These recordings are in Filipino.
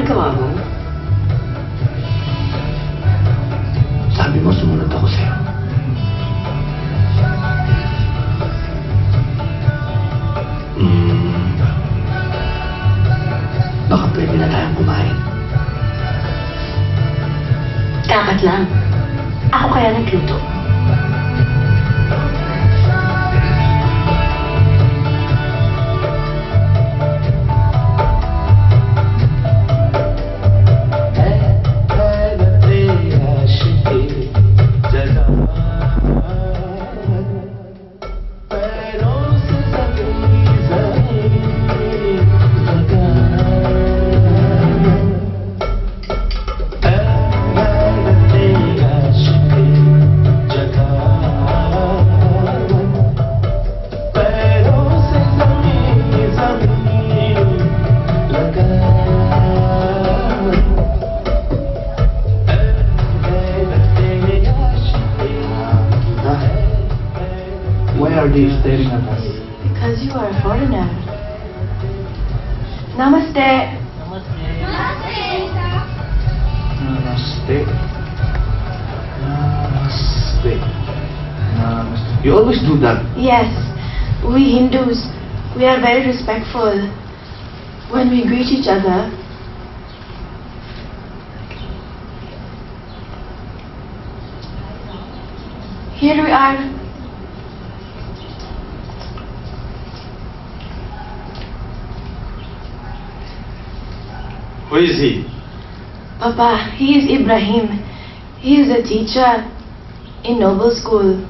ginagawa mo? Sabi mo, sumunod ako sa'yo. Baka pwede na tayong kumain. Kakat lang. Ako kaya nagluto. Why are they staring at us? Because you are a foreigner. Namaste. Namaste. Namaste. You always do that. Yes, we Hindus, we are very respectful when we greet each other. Here we are. Who is he? Papa, he is Ibrahim. He is a teacher in Noble School.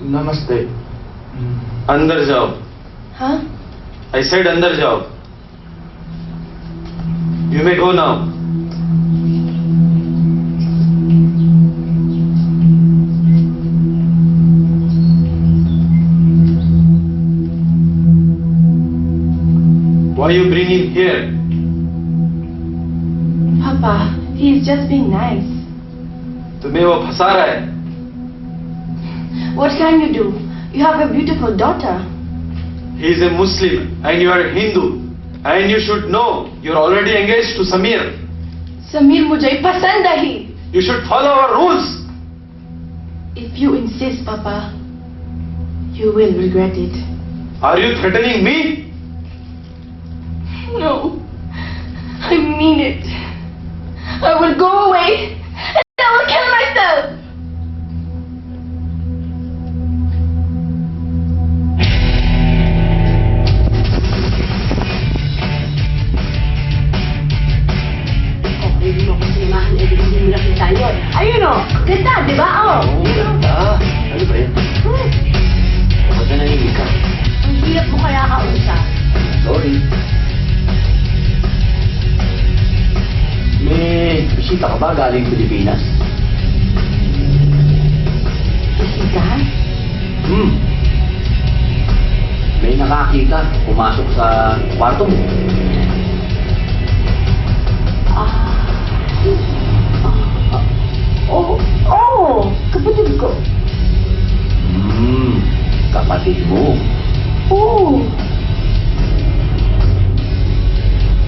Namaste. अंदर जाओ. Huh? I said अंदर जाओ. You may go now. Why you bring him here? Papa, he is just being nice. तुम्हें वो फंसा रहा है. What can you do? You have a beautiful daughter. He is a Muslim and you are a Hindu. And you should know you are already engaged to Samir. Samir मुझे पसंद नहीं. You should follow our rules. If you insist, Papa, you will regret it. Are you threatening me? No, I mean it. I will go away and I will kill myself. Hindi mo akong sinamahan, eh, hindi mo nakita yun. Ayun o, ganda, di ba? Oh. Ano ba yan? Bakit na nahihig ka? Ang hirap mo kaya kausap. Sorry. May bisita ka ba galing Pilipinas? Bisita? May nakakita. Pumasok sa kwarto mo. Oo, kapatid ko. Kapatid mo. Oo.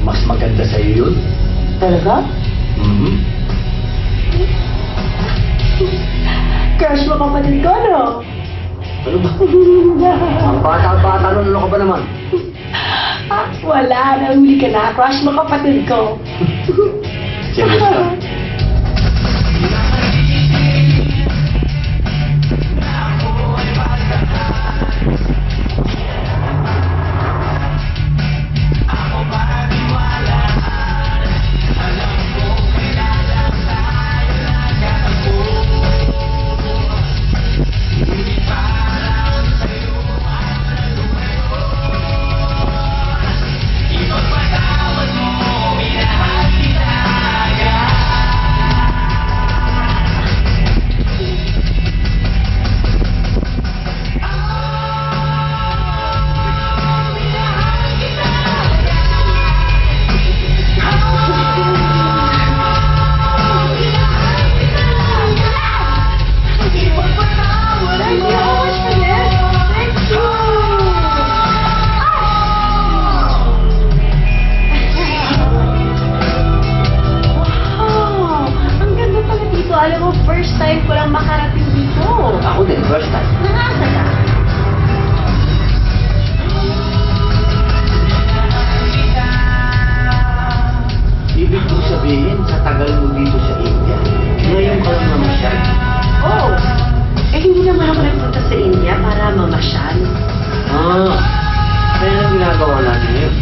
Mas maganda sa'yo yun. Talaga? Crush mo kapatid ko, no? Ano ba? Ang bata-bata nun, ano ka ba naman? Wala, nahuli ka na. Crush mo kapatid ko. Serious ka? First time. Nangasa ka. Ibig kong sabihin, sa tagal mo dito sa India, ngayon ka lang namasyal. Oh, eh hindi naman ako nagpunta sa India para mamasyal. Ah, kaya lang ginagawa natin ngayon.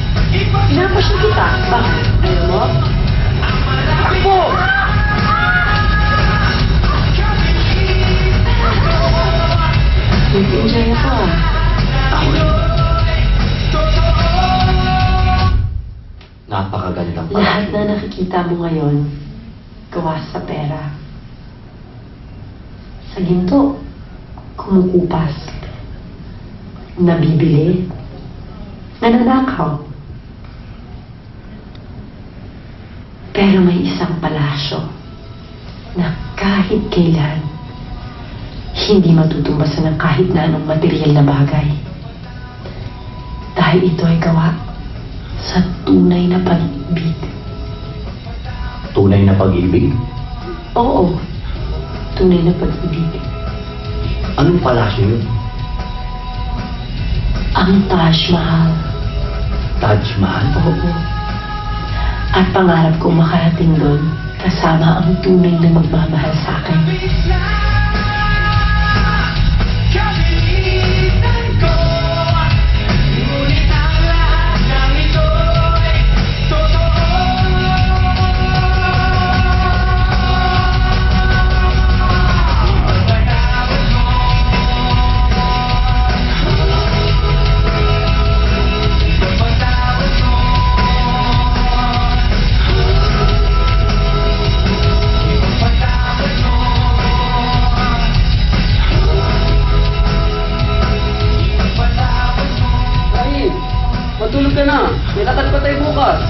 Pinapasyal kita. Bakit? Ayaw mo? Takbo! Nag-enjoy ako ah. Ako rin. Napakagandang Lahat na nakikita mo ngayon, gawa sa pera. Sa ginto, kumukupas. Nabibili. Nananakaw. Pero may isang palasyo na kahit kailan, hindi matutumbasan ng kahit na anong material na bagay. Dahil ito ay gawa sa tunay na pag-ibig. Tunay na pag-ibig? Oo, tunay na pag-ibig. Anong palasyo yun? Ang Taj Mahal. Taj Mahal? Oo. At pangarap kong makarating doon kasama ang tunay na magmamahal sa akin. Matulog ka na. May lakad pa tayo bukas.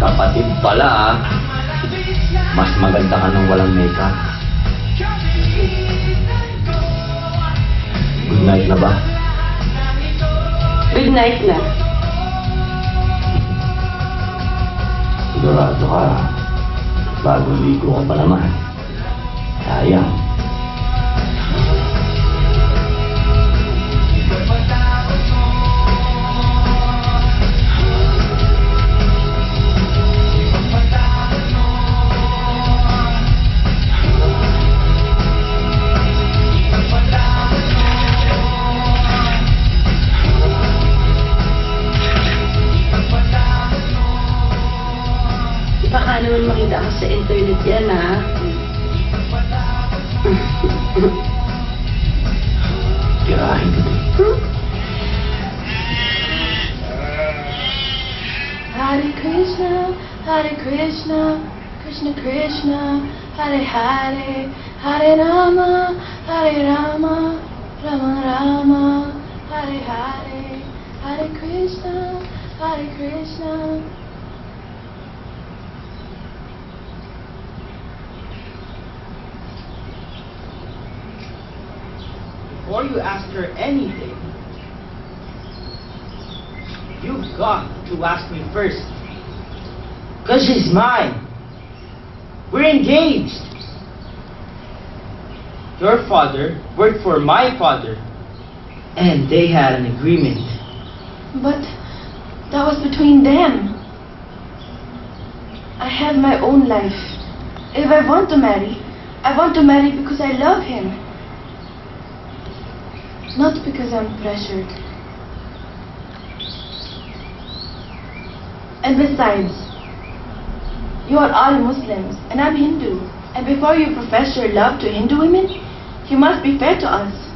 Kapatid pala ah. Mas maganda ka nang walang makeup. Good night na ba? Good night na. Sigurado ka. Bagong ligo ka pa naman. Sayang. Baka naman makita ko sa internet yan, ha? Tirahin kita. Hare Krishna, Hare Krishna, Krishna Krishna, Hare Hare, Hare Rama, Rama Rama, Hare Hare, Hare Krishna, Hare Krishna. Before you ask her anything, you've got to ask me first. Because she's mine. We're engaged. Your father worked for my father. And they had an agreement. But that was between them. I have my own life. If I want to marry, I want to marry because I love him. Not because I'm pressured. And besides, you are all Muslims and I'm Hindu. And before you profess your love to Hindu women, you must be fair to us.